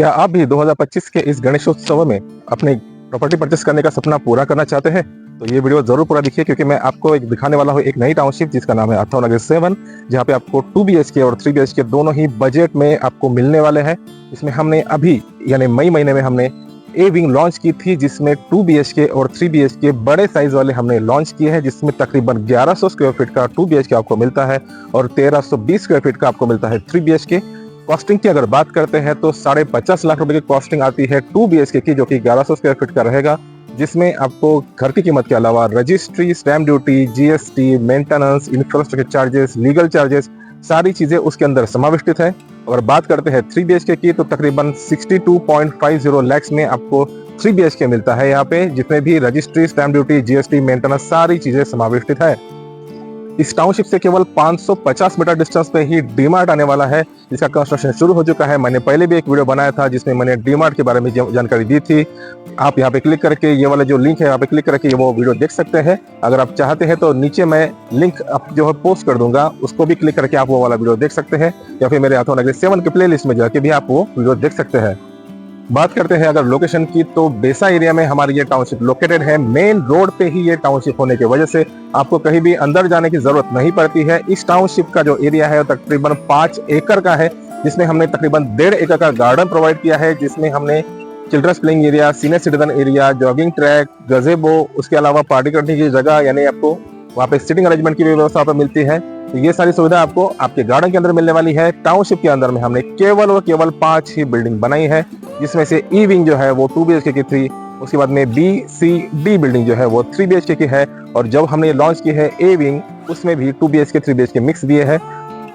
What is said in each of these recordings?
क्या आप भी 2025 के इस गणेशोत्सव में अपनी प्रॉपर्टी परचेस करने का सपना पूरा करना चाहते हैं? तो ये वीडियो जरूर पूरा देखिए, क्योंकि मैं आपको एक दिखाने वाला हूँ एक नई टाउनशिप जिसका नाम है अथवा नगर 7, जहाँ पे आपको 2 BHK और 3 BHK दोनों ही बजट में आपको मिलने वाले हैं। इसमें हमने अभी यानी मई महीने में हमने ए विंग लॉन्च की थी, जिसमें 2 BHK और 3 BHK बड़े साइज वाले हमने लॉन्च किए हैं, जिसमें तकरीबन 1100 स्क्वायर फीट का 2 BHK आपको मिलता है और 1320 स्क्वायर फीट का आपको मिलता है 3 BHK। कॉस्टिंग की अगर बात करते हैं तो 50.5 लाख रुपए की कॉस्टिंग आती है 2 BHK की, जो कि 1100 स्क्वायर फीट का रहेगा, जिसमें आपको घर की कीमत के अलावा registry, stamp duty, GST, maintenance, infrastructure charges, legal charges, सारी चीजें उसके अंदर समाविष्टित है। अगर बात करते हैं 3 BHK की तो तकरीबन 62.50 लाख में आपको 3 BHK मिलता है यहाँ पे, जिसमें भी registry, stamp duty, GST, maintenance सारी चीजें समाविष्टित है। इस टाउनशिप से केवल 550 मीटर डिस्टेंस पे ही डीमार्ट आने वाला है, जिसका कंस्ट्रक्शन शुरू हो चुका है। मैंने पहले भी एक वीडियो बनाया था जिसमें मैंने डीमार्ट के बारे में जानकारी दी थी। आप यहाँ पे क्लिक करके ये वाला जो लिंक है यहाँ पे क्लिक करके वो वीडियो देख सकते हैं। अगर आप चाहते हैं तो नीचे मैं लिंक जो है पोस्ट कर दूंगा, उसको भी क्लिक करके आप वो वाला वीडियो देख सकते हैं, या फिर मेरे अथवा नगरी 7 के प्ले लिस्ट में जाके भी आप वो वीडियो देख सकते हैं। बात करते हैं अगर लोकेशन की, तो बेसा एरिया में हमारी ये टाउनशिप लोकेटेड है। मेन रोड पे ही ये टाउनशिप होने की वजह से आपको कहीं भी अंदर जाने की जरूरत नहीं पड़ती है। इस टाउनशिप का जो एरिया है वो तकरीबन 5 एकड़ का है, जिसमें हमने तकरीबन 1.5 एकड़ का गार्डन प्रोवाइड किया है, जिसमें हमने children's playing area, senior citizen area, jogging track, gazebo, उसके अलावा पार्टी करने की जगह यानी आपको वहाँ पे सिटिंग अरेंजमेंट की व्यवस्था पर मिलती है। तो ये सारी सुविधा आपको आपके गार्डन के अंदर मिलने वाली है। टाउनशिप के अंदर में हमने केवल और केवल 5 ही बिल्डिंग बनाई है, जिसमें से ई विंग जो है वो 2 BHK की थी, उसके बाद में BC-D बिल्डिंग जो है वो 3 BHK की है, और जब हमने लॉन्च की है ए विंग उसमें भी 2 BHK 3 BHK मिक्स दिए है।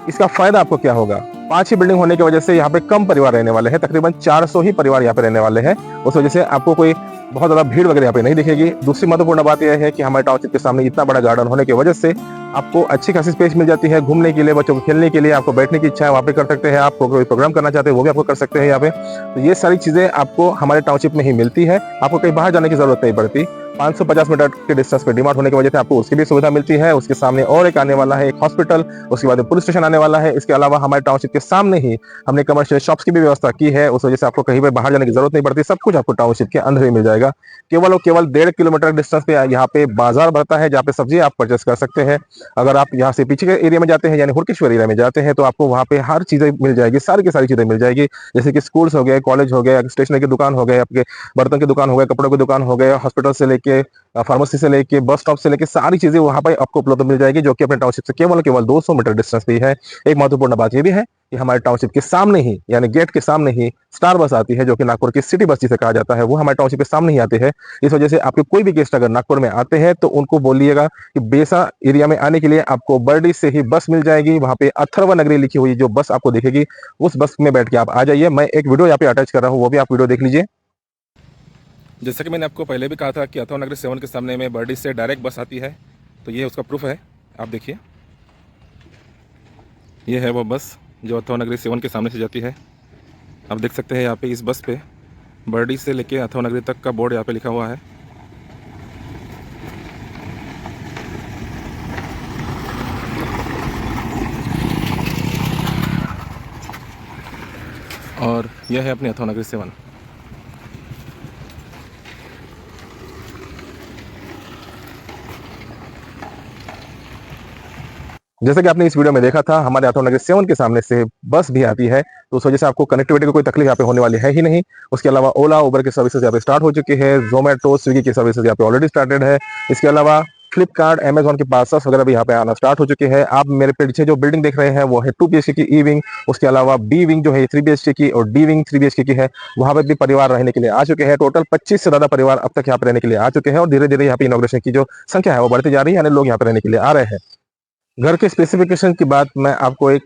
इसका फायदा आपको क्या होगा? 5 ही बिल्डिंग होने की वजह से यहाँ पे कम परिवार रहने वाले हैं, तकरीबन 400 ही परिवार यहाँ पे रहने वाले हैं। उस वजह से आपको कोई बहुत ज्यादा भीड़ वगैरह यहाँ पे नहीं दिखेगी। दूसरी महत्वपूर्ण बात यह है कि हमारे टाउनशिप के सामने इतना बड़ा गार्डन होने की वजह से आपको अच्छी खासी स्पेस मिल जाती है घूमने के लिए, बच्चों को खेलने के लिए, आपको बैठने की इच्छा है वहाँ पे कर सकते हैं, आप कोई प्रोग्राम करना चाहते हैं वो भी आपको कर सकते हैं यहाँ पे। तो ये सारी चीजें आपको हमारे टाउनशिप में ही मिलती है, आपको कहीं बाहर जाने की जरूरत नहीं पड़ती। 550 मीटर के डिस्टेंस पे डीमार्ट होने की वजह से आपको उसकी भी सुविधा मिलती है। उसके सामने और एक आने वाला है, एक हॉस्पिटल, उसके बाद पुलिस स्टेशन आने वाला है। इसके अलावा हमारे टाउनशिप के सामने ही हमने कमर्शियल शॉप्स की भी व्यवस्था की है, उस वजह से आपको कहीं पे बाहर जाने की जरूरत नहीं पड़ती, सब कुछ आपको टाउनशिप के अंदर ही मिल जाएगा। केवल और केवल 1.5 किलोमीटर डिस्टेंस पे यहाँ पे बाजार बढ़ता है, जहाँ पे सब्जी आप परचेस कर सकते हैं। अगर आप यहाँ से पीछे के एरिया में जाते हैं यानी हुड़केश्वर एरिया में जाते हैं तो आपको वहाँ पे हर चीजें मिल जाएगी, सारी की सारी चीजें मिल जाएगी, जैसे कि स्कूल्स हो गए, कॉलेज हो गए, स्टेशनरी की दुकान हो गए, आपके बर्तन की दुकान हो गए, कपड़ों की दुकान हो गए, हॉस्पिटल से लेके फार्मेसी से लेके बस स्टॉप से लेके सारी चीजें वहां पर आपको उपलब्ध मिल जाएगी, जो कि अपने टाउनशिप से केवल केवल 200 मीटर डिस्टेंस पे है। एक महत्वपूर्ण बात यह भी है कि हमारे टाउनशिप के सामने ही यानी गेट के सामने ही स्टार बस आती है, जो कि नागपुर की सिटी बस जिसे कहा जाता है, वो हमारे टाउनशिप के सामने ही आते हैं। इस वजह से आपके कोई भी गेस्ट अगर नागपुर में आते हैं तो उनको बोलिएगा कि बेसा एरिया में आने के लिए आपको बर्डी से ही बस मिल जाएगी। वहां पे अथर्व नगरी लिखी हुई जो बस आपको दिखेगी, उस बस में बैठ के आप आ जाइए। मैं एक वीडियो यहाँ पे अटैच कर रहा हूँ, वो भी आप वीडियो देख लीजिए। जैसा कि मैंने आपको पहले भी कहा था कि अथवा नगरी 7 के सामने में बर्डी से डायरेक्ट बस आती है, तो ये उसका प्रूफ है। आप देखिए, ये है वो बस जो अथवा नगरी 7 के सामने से जाती है। आप देख सकते हैं यहाँ पे इस बस पे बर्डी से लेके अथवा नगरी तक का बोर्ड यहाँ पे लिखा हुआ है। और यह है अपनी अथवा नगरी 7। जैसे कि आपने इस वीडियो में देखा था, हमारे अथवा नगरी 7 के सामने से बस भी आती है, तो उस वजह से आपको कनेक्टिविटी की कोई तकलीफ यहाँ पे होने वाली है ही नहीं। उसके अलावा ओला, उबर की सर्विसेज यहाँ पे स्टार्ट हो चुकी है, जोमेटो, स्विगी की सर्विसेज यहाँ पे ऑलरेडी स्टार्टेड है। इसके अलावा फ्लिपकार्ट, अमेजॉन के पार्सल्स वगैरह भी यहाँ पे आना स्टार्ट हो चुके हैं। आप मेरे पीछे जो बिल्डिंग देख रहे हैं वो है 2 BHK की ई विंग, उसके अलावा बी विंग जो है 3 BHK की, और डी विंग 3 BHK की है। वहां पर भी परिवार रहने के लिए आ चुके हैं। टोटल 25 से ज्यादा परिवार अब तक यहाँ पे रहने के लिए आ चुके हैं, और धीरे धीरे यहाँ पे इनॉग्रेशन की जो संख्या है वो बढ़ती जा रही है, यानी लोग यहाँ पे रहने के लिए आ रहे हैं। घर के स्पेसिफिकेशन की बात मैं आपको एक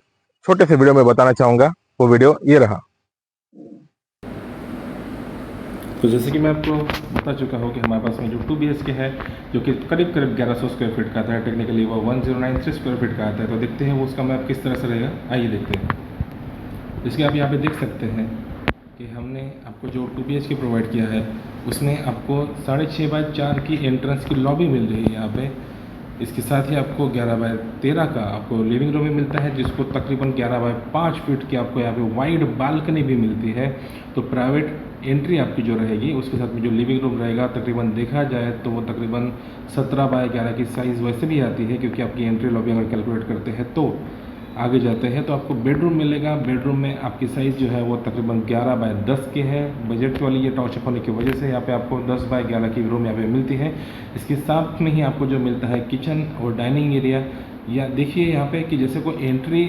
छोटे से वीडियो में बताना चाहूंगा, वो वीडियो ये रहा। तो जैसे कि मैं आपको बता चुका हूँ कि हमारे पास में जो 2 BHK है, जो कि करीब करीब 1100 स्क्वायर फीट का आता है, टेक्निकली वो 1093 स्क्वायर फीट का आता है। तो देखते हैं वो उसका मैप किस तरह से रहेगा, आइए देखते हैं। इसके आप यहाँ पे देख सकते हैं कि हमने आपको जो 2 BHK प्रोवाइड किया है उसमें आपको 6.5 बाय 4 की एंट्रेंस की लॉबी मिल रही है यहाँ पे। इसके साथ ही आपको 11x13 का आपको लिविंग रूम में मिलता है, जिसको तकरीबन 11x5 फीट की आपको यहाँ पे वाइड बालकनी भी मिलती है। तो प्राइवेट एंट्री आपकी जो रहेगी उसके साथ में जो लिविंग रूम रहेगा, तकरीबन देखा जाए तो वो तकरीबन 17x11 की साइज़ वैसे भी आती है, क्योंकि आपकी एंट्री लॉबी अगर कैलकुलेट करते हैं तो आगे जाते हैं तो आपको बेडरूम मिलेगा। बेडरूम में आपकी साइज़ जो है वो तकरीबन 11x10 की है। बजट वाली ये टाउनशिप होने की वजह से यहाँ पे आपको 10x11 की रूम यहाँ पे मिलती है। इसके साथ में ही आपको जो मिलता है किचन और डाइनिंग एरिया, या देखिए यहाँ पे कि जैसे कोई एंट्री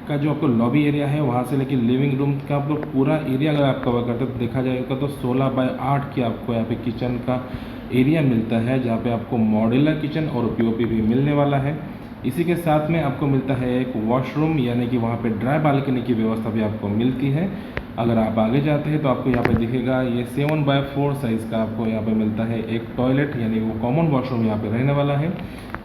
का जो आपको लॉबी एरिया है वहाँ से लेकर लिविंग रूम का आप लोग पूरा एरिया अगर आप कवर करते हैं तो देखा जाएगा तो 16x8 की आपको यहाँ पे किचन का एरिया मिलता है, जहाँ पे आपको मॉड्यूलर किचन और पीओपी भी मिलने वाला है। इसी के साथ में आपको मिलता है एक वॉशरूम, यानी कि वहाँ पे ड्राई बालकनी की व्यवस्था भी आपको मिलती है। अगर आप आगे जाते हैं तो आपको यहाँ पे दिखेगा ये 7x4 साइज़ का आपको यहाँ पे मिलता है एक टॉयलेट, यानी वो कॉमन वॉशरूम यहाँ पे रहने वाला है।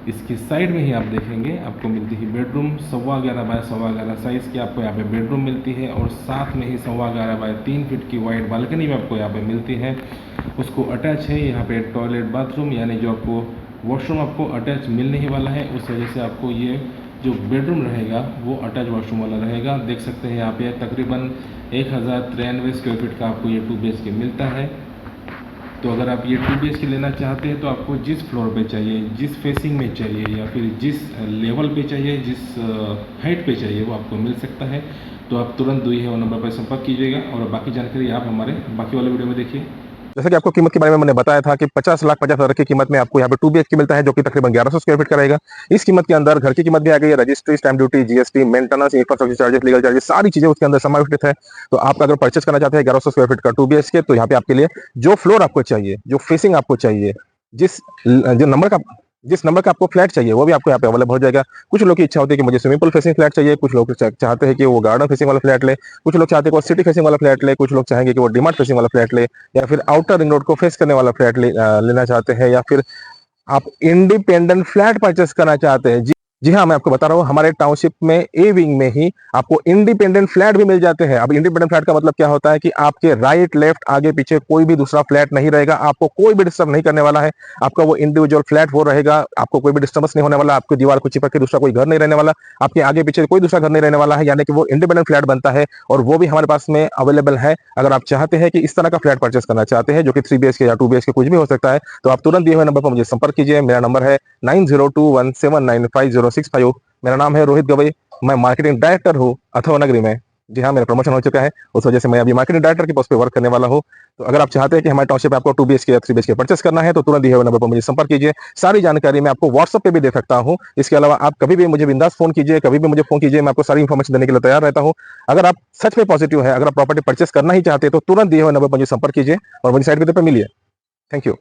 इसकी साइड में ही आप देखेंगे आपको मिलती है बेडरूम 11.25x11 साइज़ की आपको यहाँ पे बेडरूम मिलती है, और साथ में ही 11.25x3 फीट की वाइड बालकनी भी आपको यहाँ पे मिलती है। उसको अटैच है यहाँ पे टॉयलेट बाथरूम, यानी जो आपको वॉशरूम आपको अटैच मिलने ही वाला है। उस वजह से आपको ये जो बेडरूम रहेगा वो अटैच वॉशरूम वाला रहेगा। देख सकते हैं यहाँ पे तकरीबन 1093 स्क्वायर फीट का आपको ये 2 BHK मिलता है। तो अगर आप ये 2 BHK लेना चाहते हैं तो आपको जिस फ्लोर पे चाहिए, जिस फेसिंग में चाहिए, या फिर जिस लेवल पे चाहिए, जिस हाइट पे चाहिए, वो आपको मिल सकता है। तो आप तुरंत दिए हुए नंबर पर संपर्क कीजिएगा, और बाकी जानकारी आप हमारे बाकी वाले वीडियो में देखिए। जैसे कि आपको कीमत के बारे में मैंने बताया था कि 50,50,000 की कीमत में आपको यहाँ पे 2 BHK मिलता है, जो कि तकरीबन 1100 स्क्वायर फीट का रहेगा। इस कीमत के अंदर घर की कीमत भी आ गई है, registry, stamp duty, GST, maintenance, infrastructure charges, legal charges, सारी चीजें उसके अंदर समाविष्ट है। तो आप अगर परचेस करना चाहते हैं 1100 स्क्वायर फीट का 2 BHK, तो यहाँ पे आपके लिए जो फ्लोर आपको चाहिए, जो फेसिंग आपको चाहिए, जिस जो नंबर का जिस नंबर का आपको फ्लैट चाहिए, वो भी आपको यहाँ पे अवेलेबल हो जाएगा। कुछ लोग की इच्छा होती है कि मुझे स्विमिंग पूल फेसिंग फ्लैट चाहिए, कुछ लोग चाहते हैं कि वो गार्डन फेसिंग वाला फ्लैट ले, कुछ लोग चाहते हैं कि वो सिटी फेसिंग वाला फ्लैट ले, कुछ लोग चाहेंगे कि वो डीमार्ट फेसिंग वाला फ्लैट ले, या फिर आउटर रिंग रोड को फेस करने वाला फ्लैट लेना चाहते हैं, या फिर आप इंडिपेंडेंट फ्लैट परचेस करना चाहते हैं। जी हाँ, मैं आपको बता रहा हूँ, हमारे टाउनशिप में ए विंग में ही आपको इंडिपेंडेंट फ्लैट भी मिल जाते हैं। अब इंडिपेंडेंट फ्लैट का मतलब क्या होता है कि आपके राइट लेफ्ट आगे पीछे कोई भी दूसरा फ्लैट नहीं रहेगा, आपको कोई भी डिस्टर्ब नहीं करने वाला है। आपका वो इंडिविजुअल फ्लैट वो रहेगा, आपको कोई भी डिस्टर्बेंस नहीं होने वाला, आपकी दीवार को चिपक के दूसरा कोई घर नहीं रहने वाला, आपके आगे पीछे कोई दूसरा घर नहीं रहने वाला है, यानी कि वो इंडिपेंडेंट फ्लैट बनता है। और वो भी हमारे पास में अवेलेबल है। अगर आप चाहते हैं कि इस तरह का फ्लैट परचेस करना चाहते हैं, जो कि 3 BHK या 2 BHK कुछ भी हो सकता है, तो आप तुरंत दिए हुए नंबर पर मुझे संपर्क कीजिए। मेरा नंबर है 9021795065। मेरा नाम है रोहित गवई, मैं मार्केटिंग डायरेक्टर हूँ अथवा नगरी में। जी हाँ, मेरा प्रमोशन हो चुका है, उस वजह से मैं अभी मार्केटिंग डायरेक्टर की पोस्ट पे वर्क करने वाला हूँ। तो अगर आप चाहते हैं कि हमारे टाउनशिप पे आपको 2 BHK या 3 BHK परचेस करना है, तो तुरंत दिए हुए नंबर पर मुझे संपर्क कीजिए। सारी जानकारी मैं आपको व्हाट्सएप पे भी दे सकता हूँ। इसके अलावा आप कभी भी मुझे बिंदास फोन कीजिए, कभी भी मुझे फोन कीजिए, मैं आपको सारी इन्फॉर्मेशन देने के लिए तैयार रहता हूँ। अगर आप सच में पॉजिटिव है, अगर आप प्रॉपर्टी परचेस करना ही चाहते हैं, तो तुरंत दिए हुए नंबर पर मुझे संपर्क कीजिए और मुझे साइड पे मिलिए। Thank you.